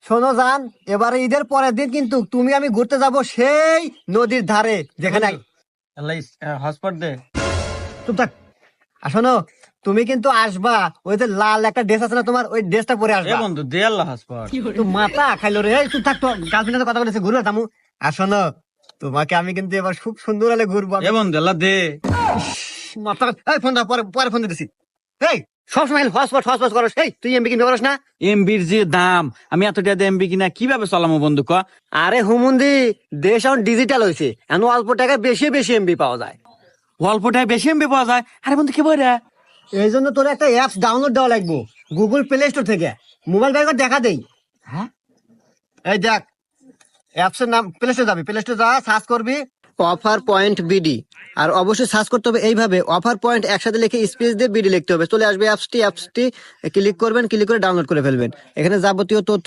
শোনো জান, এবারে ঈদের পরের দিন কিন্তু তুমি আমি ঘুরতে যাব সেই নদীর ধারে যেখানে হটস্পট দে। চুপ থাক। আর শোনো, তুমি কিন্তু আসবা, ওই যে লাল একটা ড্রেস আছে না তোমার, ওই ড্রেসটা পরে এ আসবা। বন্ধু দে আল্লাহ হটস্পট। তো মাথা খাইলো রে, এই চুপ থাক তো, গার্লফ্রেন্ডের কথা বলেছে ঘুরবে তামু। আর শোনো, তোমাকে আমি কিন্তু এবার খুব সুন্দর হলে ঘুরবো। এ বন্ধু আল্লাহ দে। মাথা, এই ফোন দাও, পরে পরে ফোন দিতেছি। এই সবসময় হসপট হসপট করো, সেই তুই এমবি কিনতে পারস না? এমবির যে দাম, আমি এত টাকা এমবি কিনা কিভাবে চালামো বন্ধু ক? আরে হুমুন্দি, দেশ এখন ডিজিটাল হয়েছে, এখন অল্প টাকায় বেশি বেশি এমবি পাওয়া যায়। অল্পটায় বেশি এমবি পাওয়া যায়। আরে বন্ধু কি বলে? এই জন্য তোর একটা অ্যাপস ডাউনলোড দেওয়া লাগবে গুগল প্লে স্টোর থেকে। মোবাইল ব্যাগ দেখা দেই। হ্যাঁ এই দেখ, অ্যাপস এর নাম, প্লে স্টোর যাবি, প্লে স্টোর যা সার্চ করবি অফার পয়েন্ট বিডি। আর অবশ্যই সার্চ করতে হবে এইভাবে, অফার পয়েন্ট একসাথে লিখে স্পেস দিয়ে বিডি লিখতে হবে, চলে আসবে অ্যাপসটি ক্লিক করবেন, ক্লিক করে ডাউনলোড করে ফেলবেন। এখানে যাবতীয় তথ্য